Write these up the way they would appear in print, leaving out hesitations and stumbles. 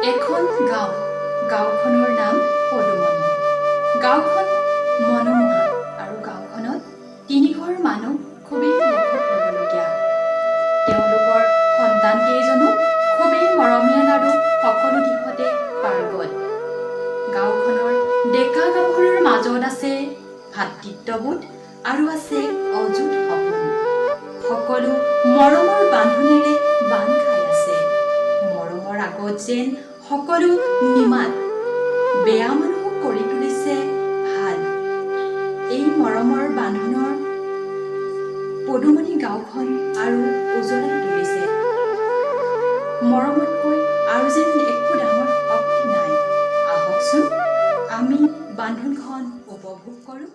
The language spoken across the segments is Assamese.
এখন গাঁও, গাঁওখনৰ নাম পদুমণি। গাঁওখন মনোমোহা আৰু গাঁওখনত 3 ঘৰ মানুহ খুবেই লেখত ল'বলগীয়া। তেওঁলোকৰ সন্তান কেইজনো খুবেই মৰমীয়াল আৰু সকলো দিশতে পাৰ্গত। গাঁওখনৰ ডেকা গাভৰুৰ মাজত আছে ভাতৃত্ববোধ আৰু আছে অযুত সপোন। সকলো মৰমৰ বান্ধোনেৰে বান্ধ খাই আছে। মৰমৰ আগত যেন সকলো নিমাত, বেয়া মানুহক কৰি তুলিছে ভাল। এই মৰমৰ বান্ধোনৰ পদুমণি গাঁওখন আৰু উজ্বলাই তুলিছে। মৰমতকৈ আৰু যেন একো ডাঙৰ শক্তি নাই। আহকচোন আমি বান্ধোনখন উপভোগ কৰোঁ।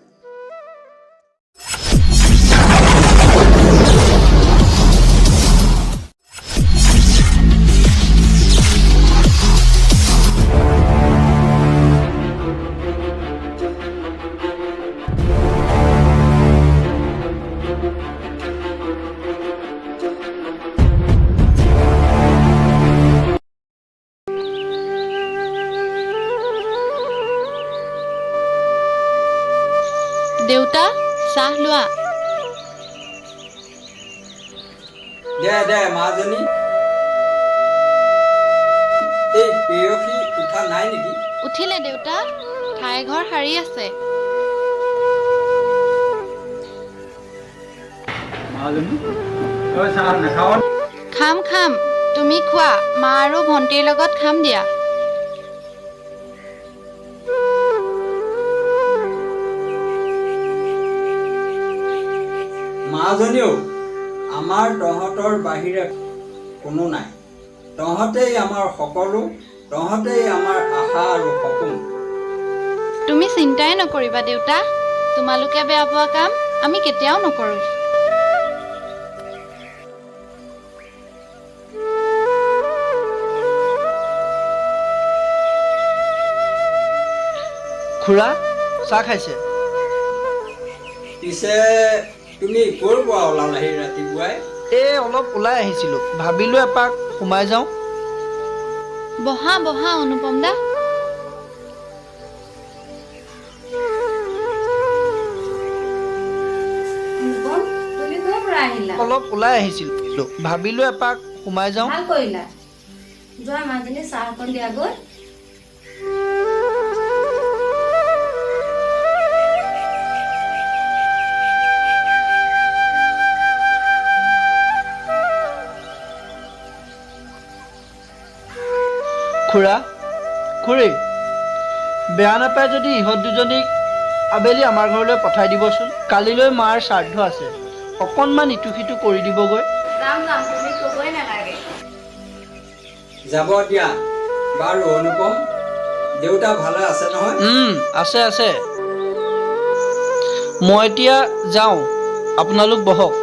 দেউতা, চাহ লোৱা। দে মাজনী। এই পেয়সী উঠা নাই নেকি? উঠিলে দেউতা, ঠাই ঘৰ সাৰি আছে। খাম খাম, তুমি খোৱা। মা আৰু ভণ্টিৰ লগত খাম দিয়া। মাজনীও, আমাৰ তহঁতৰ বাহিৰে কোনো নাই। তহঁতেই আমাৰ সকলো, তহঁতেই আমাৰ আশা আৰু সপোন। তুমি চিন্তাই নকৰিবা দেউতা, তোমালোকে বেয়া পোৱা কাম আমি কেতিয়াও নকৰোঁ। খুৰা, চাহ খাইছে? পিছে তুমি ক'ৰ পৰা ওলালাহি ৰাতিপুৱাই? অলপ ওলাই আহিছিলোঁ, ভাবিলোঁ এপাক সোমাই যাওঁ। বহা বহা অনুপম দা। অলপ ওলাই আহিছিলোঁ, ভাবিলোঁ এপাক সোমাই যাওঁ। ভাল কৰিলা। যোৱা মাজনী চাহ অকণ দিয়াগৈ। খুৰা, খুৰী, বেয়া নাপায় যদি ইহঁত দুজনীক আবেলি আমাৰ ঘৰলৈ পঠাই দিবচোন। কালিলৈ মাৰ শ্ৰাদ্ধ আছে, অকণমান ইটো সিটো কৰি দিবগৈ। যাম যাম, তুমি ক'বই নালাগে। যাব দিয়া। বাৰু অনুপম, দেউতা ভালে আছে নহয়? আছে আছে। মই এতিয়া যাওঁ, আপোনালোক বহক।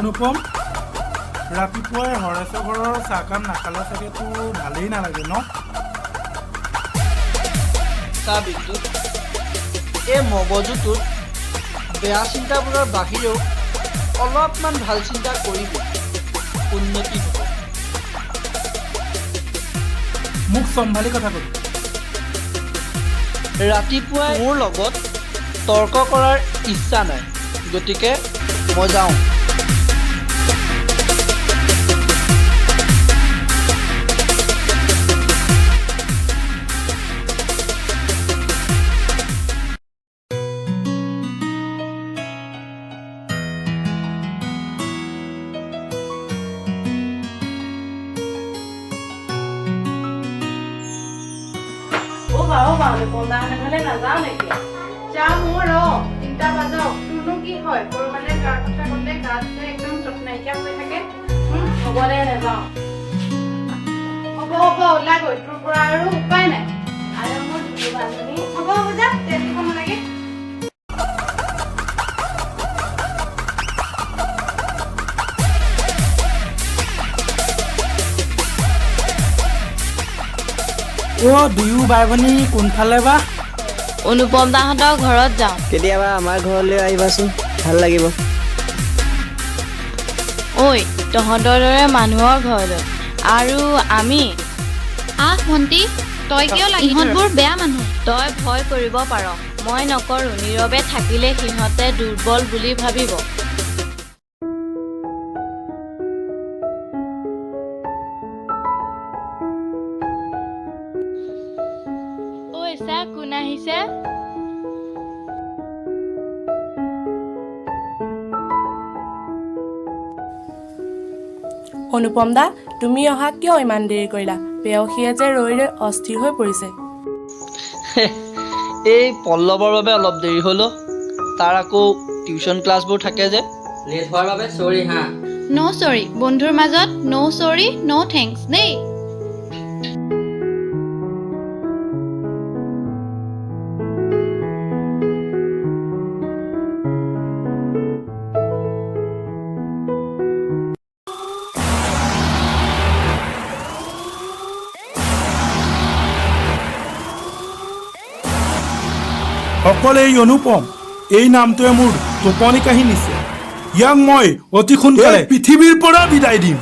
অনুপম, ৰাতিপুৱাই হৰেশ্বৰ ঘৰৰ চাহকাপ নাখালে চাগেতো ভালেই নালাগে ন? চাহ বিদ্যুৎ, এই মগজুটোত বেয়া চিন্তাবোৰৰ বাহিৰেও অলপমান ভাল চিন্তা কৰিব, উন্নতি হ'ব। মোক চম্ভালি কথা ক'বি। ৰাতিপুৱাই মোৰ লগত তৰ্ক কৰাৰ ইচ্ছা নাই, গতিকে মই যাওঁ। নাযাওঁ নেকি? যাম মোৰ 3টা বাজক। তোৰনো কি হয়, সৰু মানে গাৰ কথা ক'লে গাত যে একদম তত নাইকিয়া হৈ থাকে। হ'ব দে, নাযাওঁ। হ'ব ওলাই গৈ, তোৰ পৰা আৰু উপায় নাই। আৰু মোৰ বান্ধৱী হ'ব যা, তেল দিব নালাগে। দুয়ো বাই ভনী কোনফালে বা অনুপম দাহঁতৰ ঘৰত যাওঁ কেতিয়াবা আমাৰ ঘৰলৈ আহিবাচোন ভাল লাগিব ঐ তহঁতৰ দৰে মানুহৰ ঘৰলৈ আৰু আমি ভণ্টি তই কিয় লাগি ইহঁতবোৰ বেয়া মানুহ তই ভয় কৰিব পাৰ মই নকৰোঁ নীৰৱে থাকিলে সিহঁতে দুৰ্বল বুলি ভাবিব ঐ চা কোন আহিছে অনুপম দা তুমি অহা কিয় ইমান দেৰি কৰিলা পেয়সীয়ে যে ৰৈ ৰৈ অস্থিৰ হৈ পৰিছে এই পল্লৱৰ বাবে অলপ দেৰি হ'লো তাৰ আকৌ টিউশ্যন ক্লাছবোৰ থাকে যে লেট হোৱাৰ বাবে চৰি হা ন' চৰি বন্ধুৰ মাজত ন' চৰি ন' থেংকছ দেই অকল এই অনুপম এই নামটোৱে মোৰ টোপনি কাঢ়ি নিছে ইয়াক মই অতি সোনকালে পৃথিৱীৰ পৰা বিদায় দিম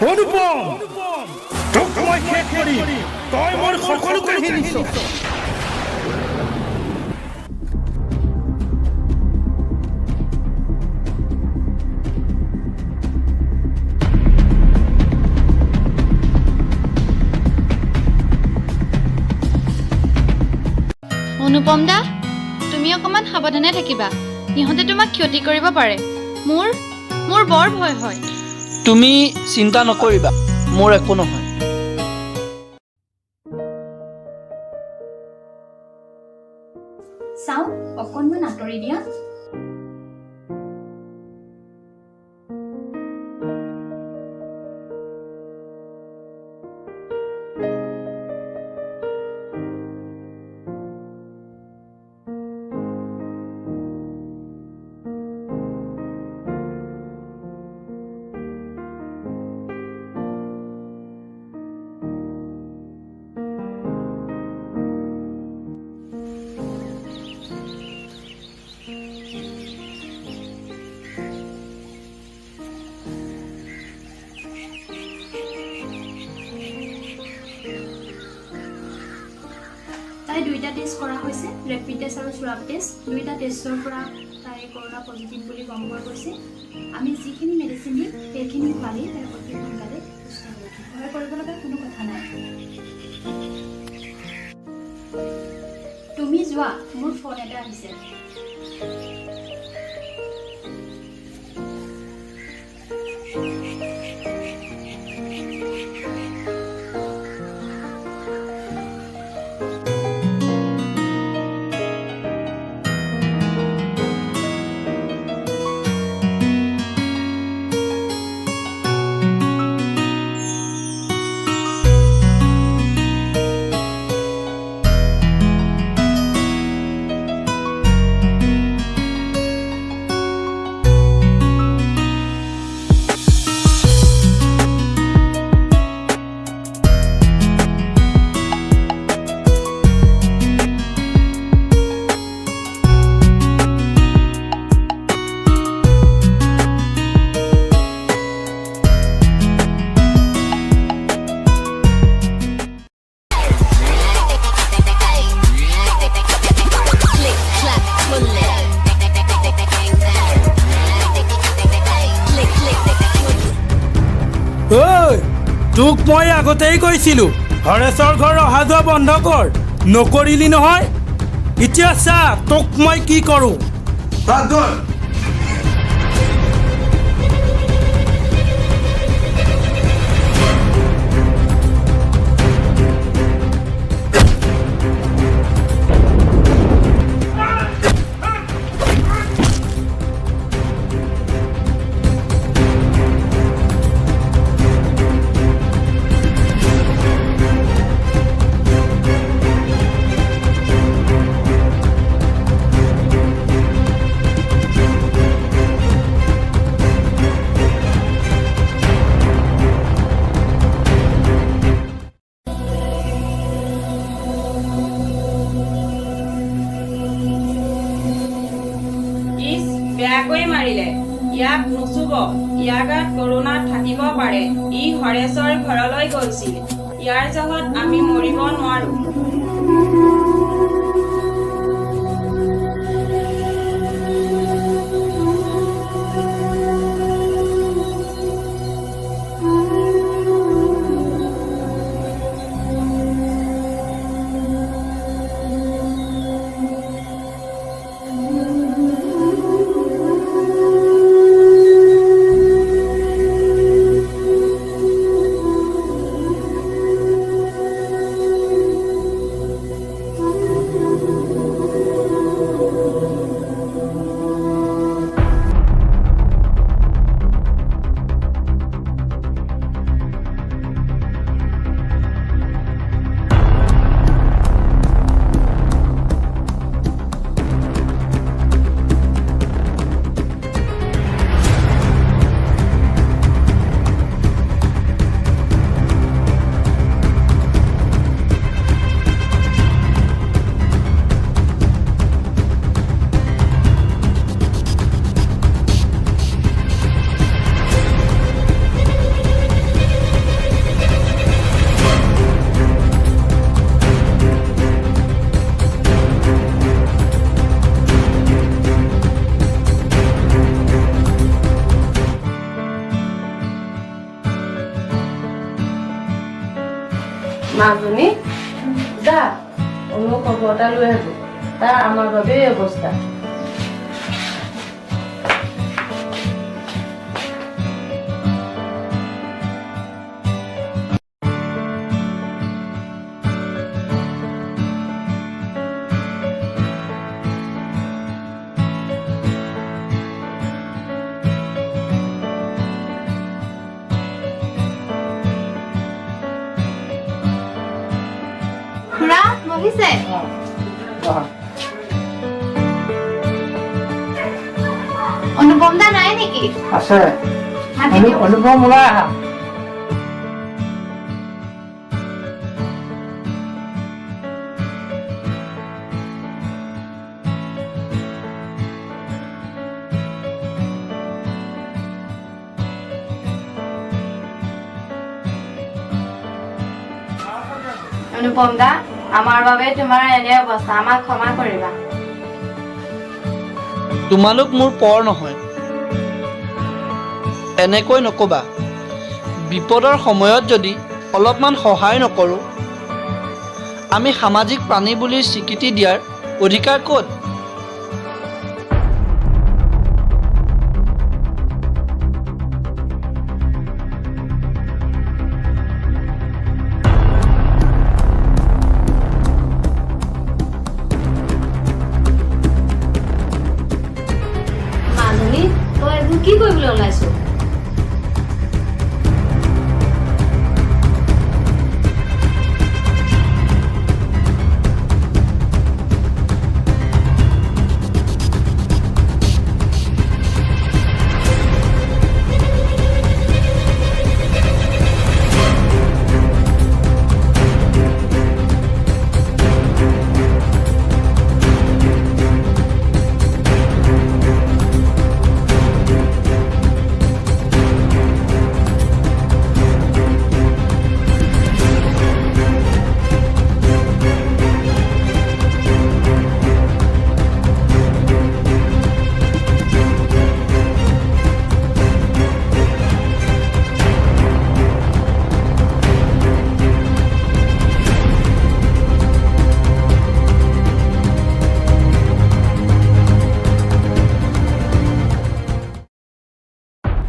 অনুপম তোক মই শেষ কৰিম তই মোৰ সকলো কাঢ়ি নিছ অনুপম দা তুমি অকমান সাৱধানে থাকিবা ইহঁতে তোমাক ক্ষতি কৰিব পাৰে মোৰ বৰ ভয় হয় তুমি চিন্তা নকৰিবা মোৰ একো নহয় চাওঁ অকণমান আঁতৰি দিয়া তাই দুইটা টেষ্ট কৰা হৈছে ৰেপিড টেষ্ট আৰু স্ৱাব টেষ্ট দুইটা টেষ্টৰ পৰা তাই কৰোনা পজিটিভ বুলি গম পোৱা গৈছে আমি যিখিনি মেডিচিন দিম সেইখিনি খোৱালেই তাই অতি সোনকালে সুস্থ হ'ব ভয় কৰিব লগা কোনো কথা নাই তুমি যোৱা মোৰ ফোন এটা আহিছে তোক মই আগতেই কৈছিলোঁ হৰেশৰ ঘৰ অহা যোৱা বন্ধ কৰ নকৰিলি নহয় এতিয়া চা তোক মই কি কৰোঁ বেয়াকৈ মাৰিলে। ইয়াক নুচুব, ইয়াৰ গাত কৰোণা থাকিব পাৰে। ই হৰেশ্বৰ ঘৰলৈ গৈছিল। ইয়াৰ জহত আমি মৰিব নোৱাৰো। মাজনী যা অনু খবৰ এটা লৈ আহিব। তাৰ আমাৰ বাবে এই অৱস্থা। খুৰা বহিছে। অনুপম দা নাই নেকি? আছে। মাতি দিয়ক। অনুপম ওলাই আহা। অনুপম দা, আমাৰ বাবে তোমাৰ এনে অৱস্থা, আমাক ক্ষমা কৰিবা। তোমালোক মোৰ পৰ নহয়, এনেকৈ নকবা। বিপদৰ সময়ত যদি অলপমান সহায় নকৰোঁ, আমি সামাজিক প্ৰাণী বুলি স্বীকৃতি দিয়াৰ অধিকাৰ ক'ত? কি কৰিবলৈ ওলাইছো?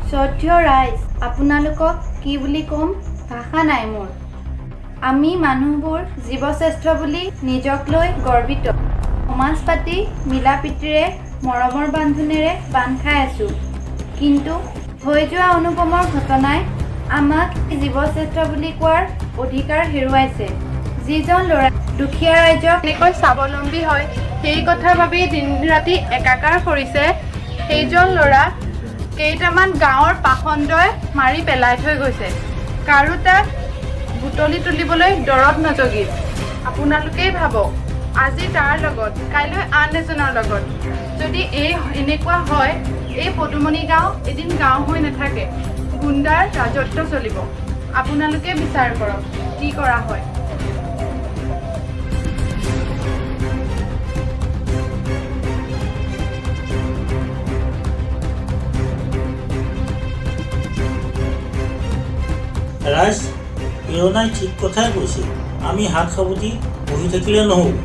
শ্ৰদ্ধেয় ৰাইজ, আপোনালোকক কি বুলি ক'ম, ভাষা নাই মোৰ। আমি মানুহবোৰ জীৱশ্ৰেষ্ঠ বুলি নিজক লৈ গৰ্বিত। সমাজ পাতি মিলা প্ৰীতিৰে মৰমৰ বান্ধোনেৰে বান্ধ খাই আছোঁ, কিন্তু হৈ যোৱা অনুপমৰ ঘটনাই আমাক জীৱশ্ৰেষ্ঠ বুলি কোৱাৰ অধিকাৰ হেৰুৱাইছে। যিজন ল'ৰা দুখীয়া ৰাইজক এনেকৈ স্বাৱলম্বী হয় সেই কথা ভাবি দিন ৰাতি একাকাৰ কৰিছে, সেইজন ল'ৰা কেইটামান গাঁৱৰ পাখণ্ডই মাৰি পেলাই থৈ গৈছে। কাৰো তাক বুটলি তুলিবলৈ দৰদ নজগিল। আপোনালোকেই ভাবক, আজি তাৰ লগত কাইলৈ আন এজনৰ লগত যদি এনেকুৱা হয় এই পদুমণি গাঁও এদিন গাঁও হৈ নাথাকে গুণ্ডাৰ ৰাজত্ব চলিব আপোনালোকে বিচাৰ কৰক কি কৰা হয় ৰাইজ প্ৰেৰণাই ঠিক কথাই কৈছে আমি হাত সাবটি বহি থাকিলে নহ'ব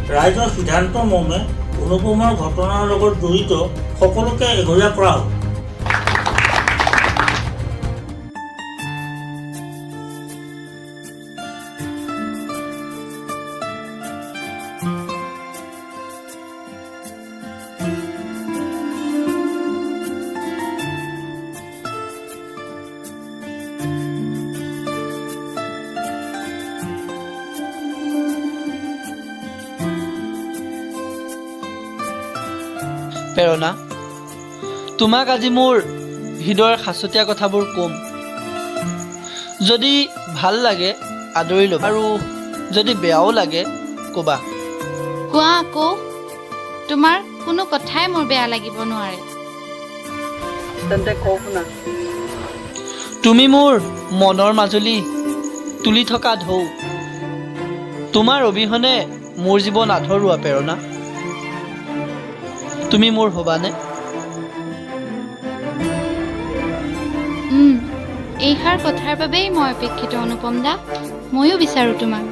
ৰাইজৰ সিদ্ধান্ত মৰ্মে অনুপমাৰ ঘটনাৰ লগত জড়িত সকলোকে এঘৰীয়া কৰা হ'ব প্ৰেৰণা তোমাক আজি মোৰ হৃদয়ৰ সাঁচতীয়া কথাবোৰ ক'ম যদি ভাল লাগে আদৰি ল'বা আৰু যদি বেয়াও লাগে ক'বা কোৱা আকৌ তোমাৰ কোনো কথাই মোৰ বেয়া লাগিব নোৱাৰে তেন্তে কওঁ শুনা তুমি মোৰ মনৰ মাজুলী তুলি থকা ঢৌ তোমাৰ অবিহনে মোৰ জীৱন আধৰুৱা প্ৰেৰণা তুমি মোৰ হ'বানে এইষাৰ কথাৰ বাবেই মই অপেক্ষিত অনুপম দা ময়ো বিচাৰোঁ তোমাক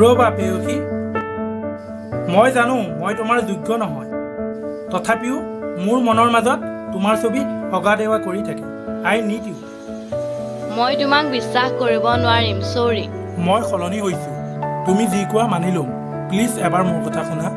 ৰ'বা পেয়সী মই জানো মই তোমাৰ যোগ্য নহয় তথাপিও মোৰ মনৰ মাজত তোমাৰ ছবি অগাদেৱা কৰি থাকে আই নিড ইউ মই তোমাক বিশ্বাস কৰিব নোৱাৰিম চৰি মই সলনি হৈছোঁ তুমি যি কোৱা মানি ল'ম প্লিজ এবাৰ মোৰ কথা শুনা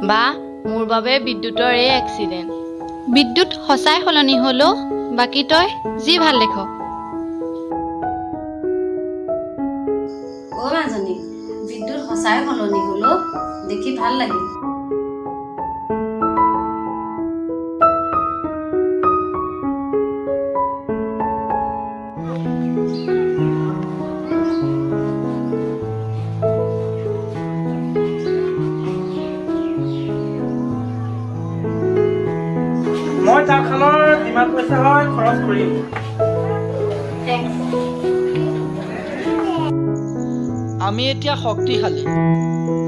বা মোৰ বাবে বিদ্যুতৰ এই এক্সিডেণ্ট বিদ্যুৎ সঁচাই সলনি হ'লো বাকী তই যি ভাল দেখ অ' মাজনী বিদ্যুৎ সঁচাই সলনি হ'লো দেখি ভাল লাগিল মই তাঁতশালৰ যিমান পইচা হয় খৰচ কৰিম আমি এতিয়া শক্তিশালী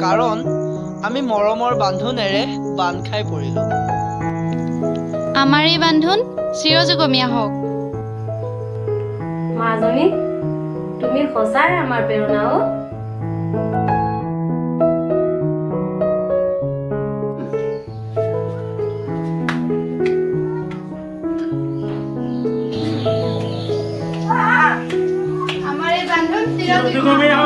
কাৰণ আমি মৰমৰ বান্ধোনেৰে বান্ধ খাই পৰিলোঁ আমাৰ এই বান্ধোন চিৰযুগমীয়া হওক মাজনী তুমি সঁচাই আমাৰ প্ৰেৰণা অ' আমাৰ এই বান্ধোন চিৰযুগমীয়া